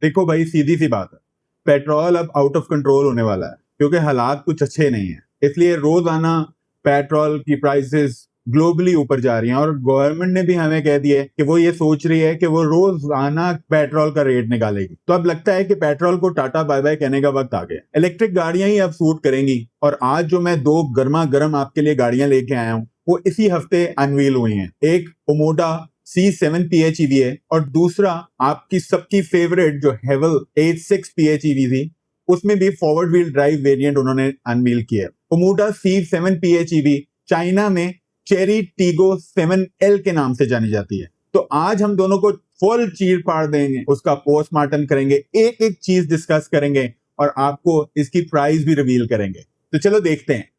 देखो भाई, सीधी सी बात है, पेट्रोल अब आउट ऑफ कंट्रोल होने वाला है क्योंकि हालात कुछ अच्छे नहीं है। इसलिए रोजाना पेट्रोल की प्राइसेस ग्लोबली ऊपर जा रही हैं और गवर्नमेंट ने भी हमें कह दिया है कि वो ये सोच रही है कि वो रोजाना पेट्रोल का रेट निकालेगी। तो अब लगता है कि पेट्रोल को टाटा बाय बाय कहने का वक्त आ गया। इलेक्ट्रिक गाड़ियां ही अब सूट करेंगी और आज जो मैं दो गर्मा गर्म आपके लिए गाड़ियां लेके आया हूं वो इसी हफ्ते अनवील हुई हैं। एक ओमोडा C7 PHEV है और दूसरा आपकी सबकी फेवरेट जो हेवल H6 PHEV थी, उसमें भी फॉरवर्ड व्हील ड्राइव वेरिएंट उन्होंने अनवील किया है। ओमोडा C7 PHEV चाइना में चेरी टीगो 7L के नाम से जानी जाती है। तो आज हम दोनों को फुल चीर पाड़ देंगे, उसका पोस्टमार्टम करेंगे, एक एक चीज डिस्कस करेंगे और आपको इसकी प्राइस भी रिवील करेंगे। तो चलो देखते हैं।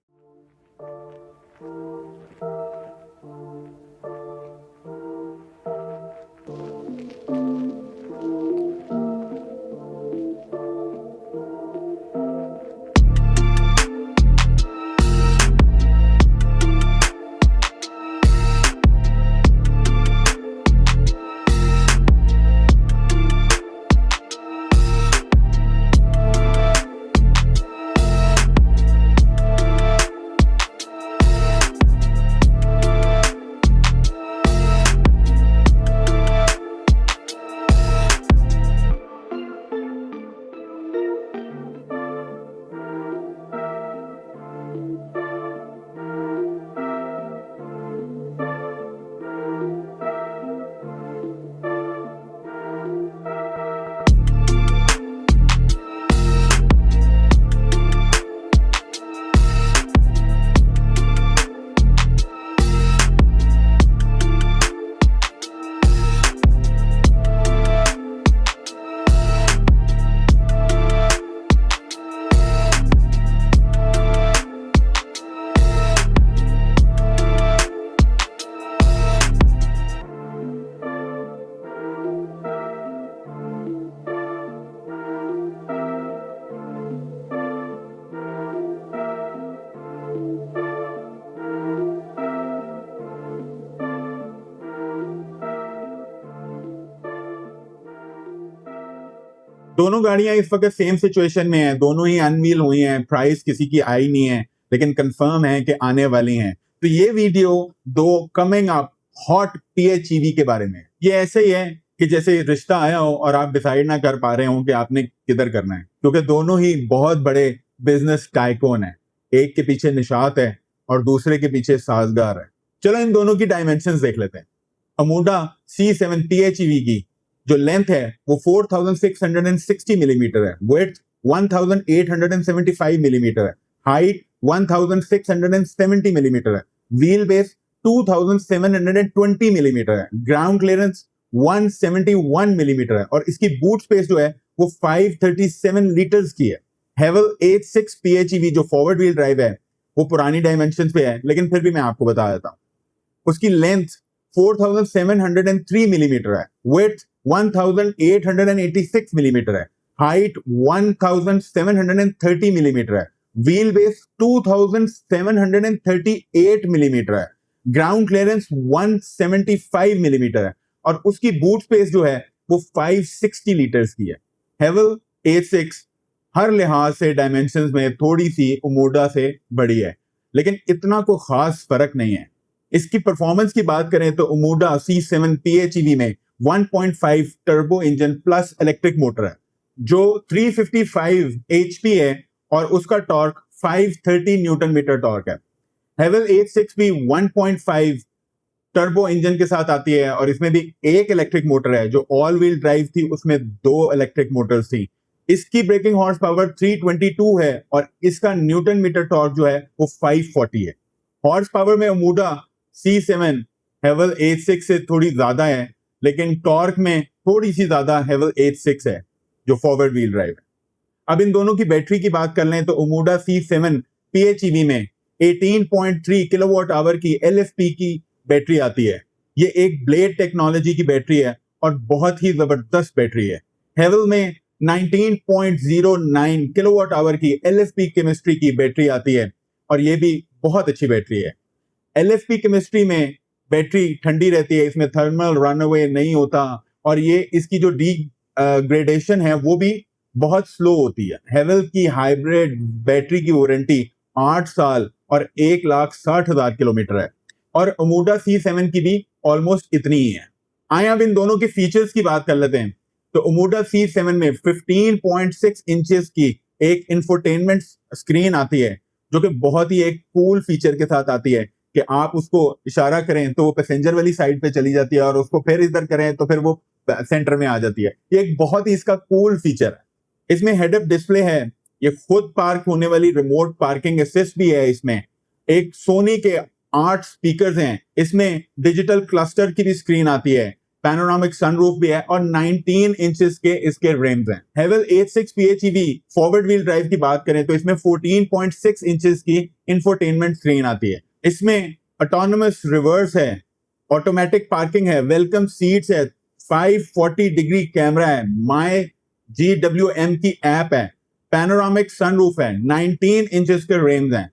दोनों गाड़ियां इस वक्त सेम सिचुएशन में है, दोनों ही अनवील हुई हैं, प्राइस किसी की आई नहीं है लेकिन कंफर्म है कि आने वाली हैं। तो ये वीडियो दो कमिंग अप हॉट PHEV के बारे में। ये ऐसे ही है कि जैसे रिश्ता आया हो और आप डिसाइड ना कर पा रहे हो कि आपने किधर करना है, क्योंकि दोनों ही बहुत बड़े बिजनेस टाइकोन है। एक के पीछे निशात है और दूसरे के पीछे साजगार है। चलो इन दोनों की डायमेंशंस देख लेते हैं। अमोडा C7 PHEV की जो लेंथ है वो 4660 मिलीमीटर है, विड्थ 1875 मिलीमीटर है, हाइट 1670 मिलीमीटर है, व्हील बेस 2720 मिलीमीटर है, ग्राउंड क्लियरेंस 171 मिलीमीटर है और इसकी बूट स्पेस जो है वो 537 लीटर्स की है। हेवल H6 PHEV जो फॉरवर्ड व्हील ड्राइव है वो पुरानी डायमेंशन पे है, लेकिन फिर भी मैं आपको बता देता हूं। उसकी लेंथ 4703 मिलीमीटर है, विड्थ 1886 मिलीमीटर है, हाइट 1730 मिलीमीटर है, व्हील बेस 2738 मिलीमीटर है, ग्राउंड क्लियरेंस 175 मिलीमीटर है और उसकी बूट स्पेस जो है वो 560 लीटर्स की है। हेवल H6 हर लिहाज से डायमेंशंस में थोड़ी सी ओमोडा से बड़ी है, लेकिन इतना कोई खास फर्क नहीं है। इसकी परफॉर्मेंस की बात करें तो ओमोडा C7 PHEV में 1.5 turbo engine plus electric motor है जो 355 HP है और उसका टॉर्क 530 न्यूटन मीटर टॉर्क है। हेवल H6 भी 1.5 टर्बो इंजन के साथ आती है और इसमें भी एक इलेक्ट्रिक मोटर है। जो ऑल व्हील ड्राइव थी उसमें दो इलेक्ट्रिक मोटर्स थी। इसकी ब्रेकिंग हॉर्स पावर 322 है और इसका न्यूटन मीटर टॉर्क जो है वो 540 है। हॉर्स पावर में ओमोडा C7 हेवल H6 से थोड़ी ज्यादा है, लेकिन टॉर्क में थोड़ी सी ज्यादा हेवल H6 है जो फॉरवर्ड व्हील ड्राइव है। अब इन दोनों की बैटरी की बात कर लें तो ओमोडा C7 PHEV में 18.3 किलोवाट आवर की LFP की बैटरी आती है। ये एक ब्लेड टेक्नोलॉजी की बैटरी है और बहुत ही जबरदस्त बैटरी है। हेवल में 19.09 किलोवाट आवर की LFP केमिस्ट्री की बैटरी आती है और ये भी बहुत अच्छी बैटरी है। LFP केमिस्ट्री में बैटरी ठंडी रहती है, इसमें थर्मल रनअवे नहीं होता और ये इसकी जो ग्रेडेशन है वो भी बहुत स्लो होती है। हेवल की हाइब्रिड बैटरी की वारंटी 8 साल और 1,60,000 किलोमीटर है और ओमोडा C7 की भी ऑलमोस्ट इतनी ही है। आए अब इन दोनों के फीचर्स की बात कर लेते हैं। तो ओमोडा C7 में 15.6 इंचेस की एक इंफोटेनमेंट स्क्रीन आती है जो कि बहुत ही एक कूल फीचर के साथ आती है कि आप उसको इशारा करें तो वो पैसेंजर वाली साइड पे चली जाती है और उसको फिर इधर करें तो फिर वो सेंटर में आ जाती है। ये एक बहुत ही इसका कूल फीचर है। इसमें हेड अप डिस्प्ले है, ये खुद पार्क होने वाली रिमोट पार्किंग असिस्ट भी है। इसमें एक सोनी के 8 स्पीकर्स हैं, इसमें डिजिटल क्लस्टर की भी स्क्रीन आती है, पैनोरामिक सनरूफ भी है और 19 इंचेस के इसके रिम्स हैं। हेवल H6 PHEV forward wheel drive की बात करें तो इसमें 14.6 इंचेस की इंफोटेनमेंट स्क्रीन आती है। इसमें ऑटोनोमस रिवर्स है, ऑटोमेटिक पार्किंग है, वेलकम सीट्स है, 540 डिग्री कैमरा है, माई GWM की ऐप है, पैनोरामिक सनरूफ है, 19 इंचेस के रिम्स हैं।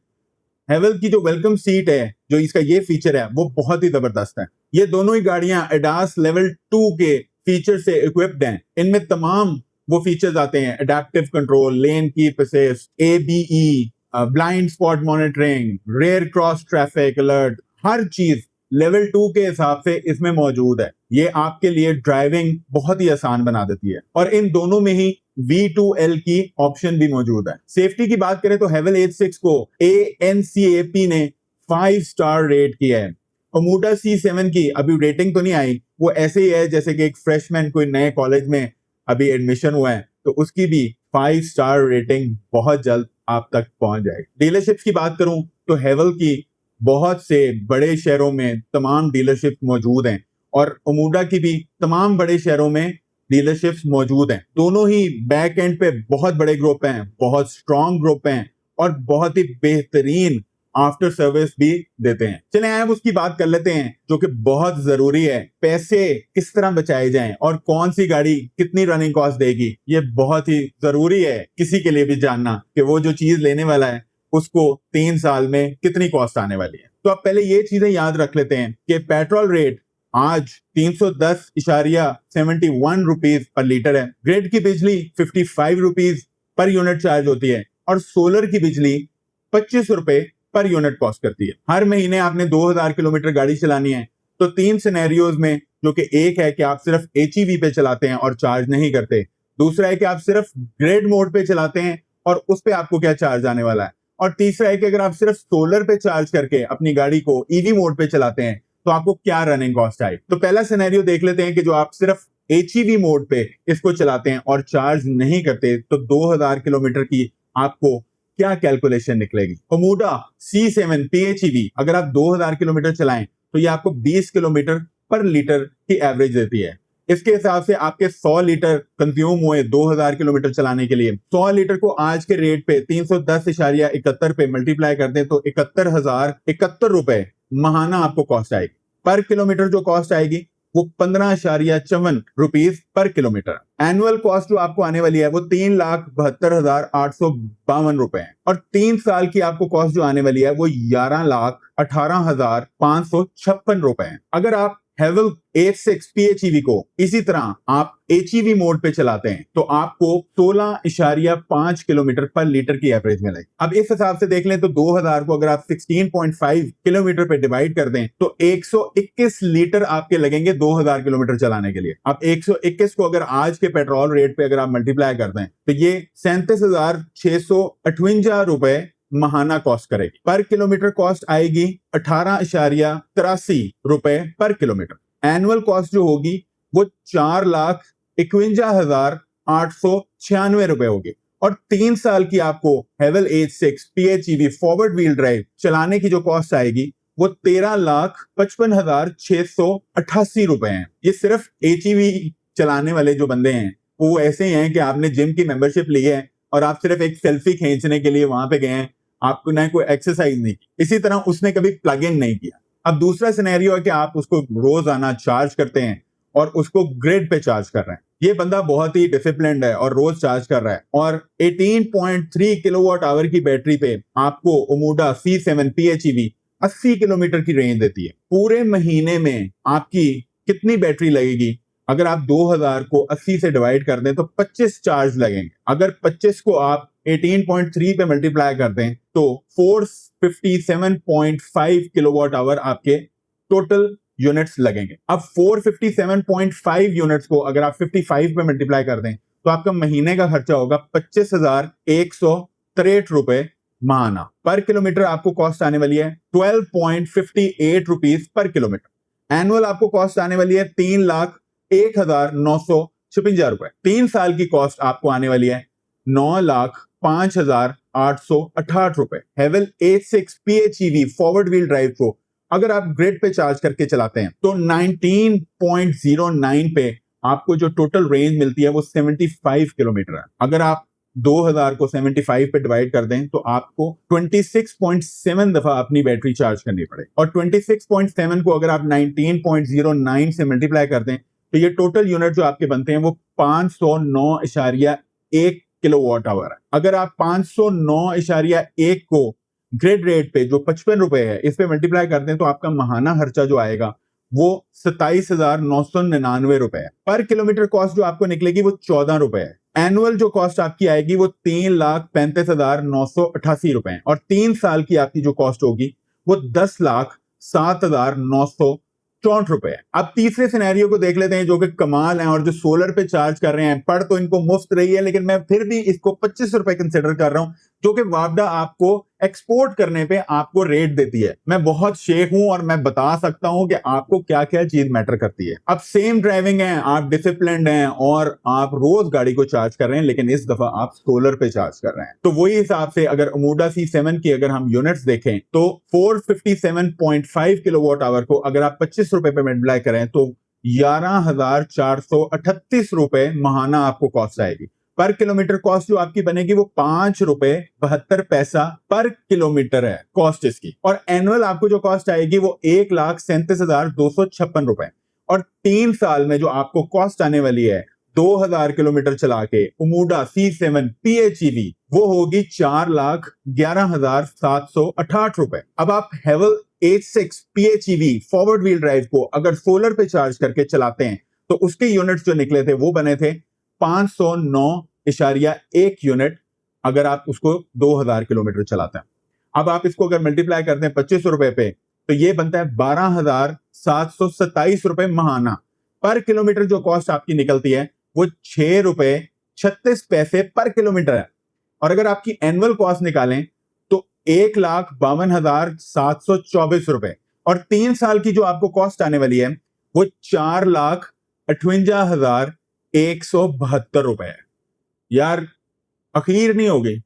हेवल की जो वेलकम सीट है, जो इसका ये फीचर है, वो बहुत ही जबरदस्त है। ये दोनों ही गाड़ियां एडास लेवल 2 के फीचर से इक्विप्ड हैं। इनमें तमाम वो फीचर्स आते हैं, adaptive control, lane keep assist, ABE, blind spot monitoring, rear cross traffic alert, हर चीज लेवल 2 के हिसाब से इसमें मौजूद है। ये आपके लिए ड्राइविंग बहुत ही आसान बना देती है और इन दोनों में ही V2L की ऑप्शन भी मौजूद है। सेफ्टी की बात करें तो हेवल H6 को ANCAP ने 5 स्टार रेट किया है। ओमोडा C7 की अभी रेटिंग तो नहीं आई, वो ऐसे ही है जैसे कि एक फ्रेशमैन कोई नए कॉलेज में अभी एडमिशन हुआ है, तो उसकी भी 5 स्टार रेटिंग बहुत जल्द आप तक पहुंच जाएगी। डीलरशिप्स की बात करूं तो हेवल की बहुत से बड़े शहरों में तमाम डीलरशिप मौजूद हैं और ओमोडा की भी तमाम बड़े शहरों में डीलरशिप्स मौजूद हैं। दोनों ही बैक एंड पे बहुत बड़े ग्रुप हैं, बहुत स्ट्रॉन्ग ग्रुप हैं और बहुत ही बेहतरीन आफ्टर सर्विस भी देते हैं। चलें अब उसकी बात कर लेते हैं जो कि बहुत जरूरी है, पैसे किस तरह बचाए जाएं और कौन सी गाड़ी कितनी रनिंग कॉस्ट देगी। ये बहुत ही जरूरी है किसी के लिए भी जानना कि वो जो चीज लेने वाला है उसको 3 साल में कितनी कॉस्ट आने वाली है। तो आप पहले ये चीजें याद रख लेते हैं कि पेट्रोल रेट आज 310.71 रुपीज पर लीटर है। ग्रिड की बिजली 55 रुपीज पर यूनिट चार्ज होती है और सोलर की बिजली 25 रुपए पर यूनिट कॉस्ट करती है। हर महीने आपने 2000 किलोमीटर गाड़ी चलानी है तो 3 सिनेरियोज में, जो कि एक है कि आप सिर्फ HEV पे चलाते हैं और चार्ज नहीं करते, दूसरा है कि आप सिर्फ ग्रिड मोड पे चलाते हैं और उस पे आपको क्या चार्ज आने वाला है, और तीसरा है कि अगर आप सिर्फ सोलर पे चार्ज करके अपनी गाड़ी को EV मोड पे चलाते हैं तो आपको क्या रनिंग कॉस्ट आए। तो पहला सिनेरियो देख लेते हैं कि जो आप सिर्फ HEV मोड पे इसको चलाते हैं और चार्ज नहीं करते तो 2000 किलोमीटर की आपको क्या कैलकुलेशन निकलेगी। ओमोडा C7 PHEV अगर आप 2000 किलोमीटर चलाएं तो ये आपको 20 किलोमीटर पर लीटर की एवरेज देती है। इसके हिसाब से आपके 100 लीटर कंज्यूम हुए 2000 किलोमीटर चलाने के लिए। 100 लीटर को आज के रेट पे 310.71 पे मल्टीप्लाई कर दें तो 71,071 रुपए महाना आपको कॉस्ट आएगी। पर किलोमीटर जो कॉस्ट आएगी वो 15.54 rupees per kilometre. Annual cost जो आपको आने वाली है वो 3,72,852 रुपए है और 3 साल की आपको कॉस्ट जो आने वाली है वो 11,18,556 रुपए है। अगर आप हेवल H6 PHEV को इसी तरह आप HEV मोड पे चलाते हैं तो आपको 16.5 किलोमीटर पर लीटर की एवरेज मिलेगी। अब इस हिसाब से देख लें तो 2000 को अगर आप 16.5 किलोमीटर पे डिवाइड कर दें तो 121 लीटर आपके लगेंगे 2000 किलोमीटर चलाने के लिए। अब 121 को अगर आज के पेट्रोल रेट पे अगर आप मल्टीप्लाई कर दें तो ये 37,658 रुपए महाना कॉस्ट करेगी। पर किलोमीटर कॉस्ट आएगी 18.83 रुपए पर किलोमीटर। एनुअल कॉस्ट जो होगी वो 4,51,896 रुपए होगी और 3 साल की आपको हेवल H6 PHEV forward wheel drive चलाने की जो कॉस्ट आएगी वो 13,55,688 रुपए है। ये सिर्फ HEV चलाने वाले जो बंदे हैं वो ऐसे ही हैं कि आपने जिम की मेंबरशिप ली है और आप सिर्फ एक सेल्फी खींचने के लिए वहां पे गए हैं, आपको ना कोई एक्सरसाइज नहीं की। इसी तरह उसने कभी प्लग इन नहीं किया। अब दूसरा सिनेरियो है कि आप उसको रोजाना चार्ज करते हैं और उसको ग्रिड पे चार्ज कर रहे हैं। ये बंदा बहुत ही डिसिप्लिन्ड है और रोज चार्ज कर रहा है और 18.3 किलोवाट आवर की बैटरी पे आपको ओमोडा C7 PHEV 80 किलोमीटर की रेंज देती है। पूरे महीने में आपकी कितनी बैटरी लगेगी अगर आप 2000 को 80 से डिवाइड कर दें तो 25 चार्ज लगेंगे। अगर 25 को आप 18.3 पे मल्टीप्लाई कर दें तो 457.5 किलोवाट आवर आपके टोटल यूनिट्स लगेंगे। अब 457.5 यूनिट्स को अगर आप 55 पे मल्टीप्लाई कर दें तो आपका महीने का खर्चा होगा 25,163 रुपए माहाना। पर किलोमीटर आपको कॉस्ट आने वाली है 12.58 रुपीज पर किलोमीटर। एनुअल आपको कॉस्ट आने वाली है 3,01,956 रुपए। 3 साल की कॉस्ट आपको आने वाली है 9,05,868 रुपए। हेवल H6 PHEV forward wheel drive को अगर आप ग्रिड पे चार्ज करके चलाते हैं तो 19.09 पे आपको जो टोटल रेंज मिलती है वो 75 किलोमीटर है। अगर आप 2000 को 75 पे डिवाइड कर दें तो आपको 26.7 दफा अपनी बैटरी चार्ज करनी पड़े, और 26.7 को अगर आप 19.09 से मल्टीप्लाई कर दें तो ये टोटल यूनिट जो आपके बनते हैं वो 509.1 किलोवाट आवर है। अगर आप 509.1 को ग्रिड रेट पे जो 55 रुपए है इस पे मल्टीप्लाई कर दें तो आपका माहाना खर्चा जो आएगा वो 27,999 रुपए है। पर किलोमीटर कॉस्ट जो आपको निकलेगी वो 14 रुपए है। एनुअल जो कॉस्ट आपकी आएगी वो 3,35,988 रुपए है, और 3 साल की आपकी जो कॉस्ट होगी वो 10,07,964 रुपए है। अब तीसरे सिनेरियो को देख लेते हैं जो कि कमाल है, और जो सोलर पे चार्ज कर रहे हैं पढ़ तो इनको मुफ्त रही है लेकिन मैं फिर भी इसको 25 रुपए कंसिडर कर रहा हूं, जो कि वापडा आपको एक्सपोर्ट करने पे आपको रेट देती है। मैं बहुत शेख हूं और मैं बता सकता हूं कि आपको क्या क्या चीज मैटर करती है। अब सेम ड्राइविंग है, आप डिसिप्लिन्ड हैं और आप रोज गाड़ी को चार्ज कर रहे हैं, लेकिन इस दफा आप सोलर पे चार्ज कर रहे हैं। तो वही हिसाब से अगर अमूडा C7 की अगर हम यूनिट्स देखें तो 457.5 किलोवाट आवर को अगर आप 25 रुपए पे मल्टीप्लाई करें तो 11,438 रुपए माहाना आपको कॉस्ट आएगी। पर किलोमीटर कॉस्ट जो आपकी बनेगी वो 5 रुपए 72 पैसा पर किलोमीटर है कॉस्ट इसकी, और एनुअल आपको जो कॉस्ट आएगी वो 1,37,256 रुपए। और 3 साल में जो आपको कॉस्ट आने वाली है 2000 किलोमीटर चला के अमूडा C7 PHEV वो होगी 4,11,768 रुपए। अब आप हेवल H6 PHEV forward wheel drive को अगर सोलर पे चार्ज करके चलाते हैं तो उसके यूनिट्स जो निकले थे वो बने थे 509.1 यूनिट अगर आप उसको 2000 किलोमीटर चलाते हैं। अब आप इसको अगर मल्टीप्लाई करते हैं 25 रुपए पे तो ये बनता है 12,727 रुपए माहाना। पर किलोमीटर जो कॉस्ट आपकी निकलती है वो 6 रुपए 36 पैसे पर किलोमीटर है। और अगर आपकी एनुअल कॉस्ट निकालें तो 1,52,724 रुपए, और 3 साल की जो आपको कॉस्ट आने वाली है वो 4,58,172 रुपए है। यार अखीर नहीं हो गई,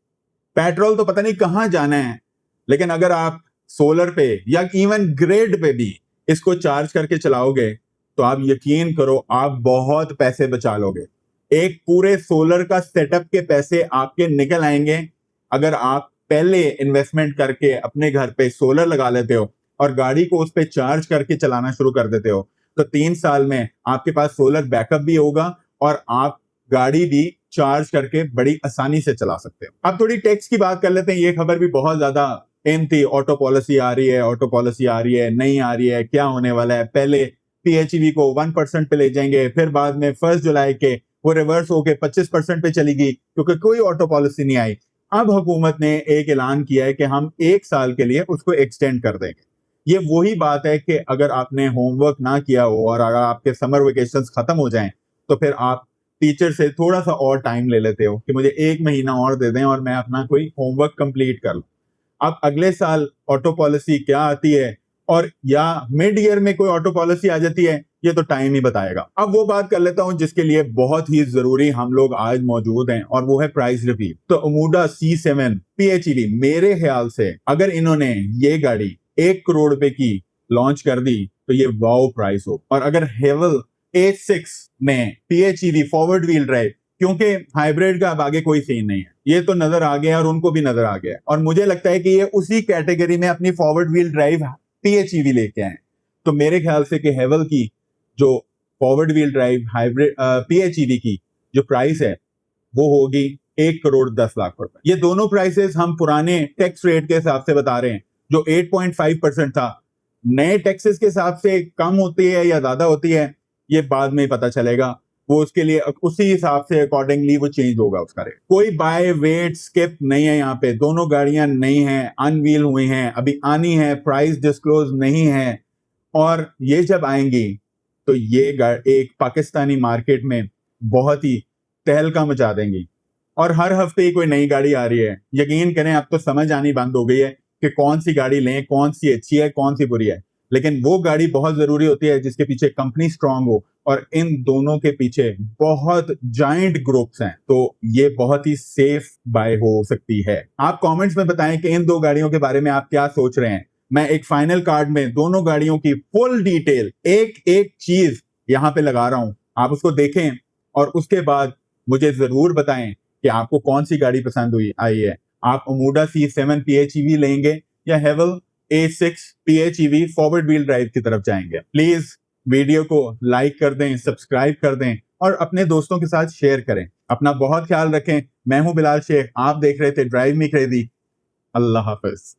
पेट्रोल तो पता नहीं कहां जाना है, लेकिन अगर आप सोलर पे या इवन ग्रिड पे भी इसको चार्ज करके चलाओगे तो आप यकीन करो आप बहुत पैसे बचा लोगे। एक पूरे सोलर का सेटअप के पैसे आपके निकल आएंगे अगर आप पहले इन्वेस्टमेंट करके अपने घर पे सोलर लगा लेते हो और गाड़ी को उस पर चार्ज करके चलाना शुरू कर देते हो तो 3 साल में आपके पास सोलर बैकअप भी होगा और आप गाड़ी भी चार्ज करके बड़ी आसानी से चला सकते हो। अब थोड़ी टैक्स की बात कर लेते हैं। ये खबर भी बहुत ज्यादा इन थी, ऑटो पॉलिसी आ रही है, ऑटो पॉलिसी आ रही है, नहीं आ रही है, क्या होने वाला है। पहले PHEV को 1% पे ले जाएंगे, फिर बाद में 1 जुलाई के वो रिवर्स होके 25% पे चलेगी क्योंकि कोई ऑटो पॉलिसी नहीं आई। अब हुकूमत ने एक ऐलान किया है कि हम 1 साल के लिए उसको एक्सटेंड कर देंगे। ये वही बात है कि अगर आपने होमवर्क ना किया हो और अगर आपके समर वेकेशंस खत्म हो जाएं तो फिर आप टीचर से थोड़ा सा और टाइम ले लेते हो कि मुझे 1 महीना और दे दें और मैं अपना कोई होमवर्क कंप्लीट कर लूं। अब अगले साल ऑटो पॉलिसी क्या आती है और या मिड ईयर में कोई ऑटो पॉलिसी आ जाती है, ये तो टाइम ही बताएगा। अब वो बात कर लेता हूं जिसके लिए बहुत ही जरूरी हम लोग आज मौजूद हैं, और वो है प्राइस रिव्यू। तो अमूडा C7 PHEV मेरे ख्याल से अगर इन्होंने ये गाड़ी 1 करोड़ रुपए की लॉन्च कर दी तो ये वाओ प्राइस हो। और अगर हेवल H6 में PHEV फॉरवर्ड व्हील ड्राइव, क्योंकि हाइब्रिड का अब आगे कोई सीन नहीं है, ये तो नजर आ गया और उनको भी नजर आ गया, और मुझे लगता है कि ये उसी कैटेगरी में अपनी फॉरवर्ड व्हील ड्राइव PHEV लेके आए। तो मेरे ख्याल से कि हेवल की जो forward wheel drive hybrid PHEV की जो प्राइस है वो होगी 1 करोड़ 10 लाख रुपए। ये दोनों प्राइसेस हम पुराने टैक्स रेट के हिसाब से बता रहे हैं जो 8.5% था। नए टैक्सेस के हिसाब से कम होती है या ज्यादा होती है ये बाद में ही पता चलेगा। वो उसके लिए उसी हिसाब से अकॉर्डिंगली वो चेंज होगा उसका रेट। कोई बाय वेट स्किप नहीं है यहाँ पे, दोनों गाड़ियां नई हैं, अनवील हुई हैं, अभी आनी है, प्राइस डिस्क्लोज नहीं है, और ये जब आएंगी तो ये एक पाकिस्तानी मार्केट में बहुत ही तहलका मचा देंगी। और हर हफ्ते ही कोई नई गाड़ी आ रही है। यकीन करें अब तो समझ आनी बंद हो गई है कि कौन सी गाड़ी लें, कौन सी अच्छी है, कौन सी बुरी है। लेकिन वो गाड़ी बहुत जरूरी होती है जिसके पीछे कंपनी स्ट्रांग हो, और इन दोनों के पीछे बहुत जाइंट ग्रुप्स हैं, तो ये बहुत ही सेफ बाय हो सकती है। आप कमेंट्स में बताएं कि इन दो गाड़ियों के बारे में आप क्या सोच रहे हैं। मैं एक फाइनल कार्ड में दोनों गाड़ियों की फुल डिटेल, एक एक चीज यहां पे लगा रहा हूं, आप उसको देखें और उसके बाद मुझे जरूर बताएं कि आपको कौन सी गाड़ी पसंद आई है। आप ओमोडा C7 PHEV लेंगे या हेवल A6 PHEV forward wheel drive की तरफ जाएंगे। प्लीज वीडियो को लाइक कर दें, सब्सक्राइब कर दें और अपने दोस्तों के साथ शेयर करें। अपना बहुत ख्याल रखें। मैं हूं बिलाल शेख, आप देख रहे थे ड्राइव मी क्रेजी। अल्लाह हाफिज।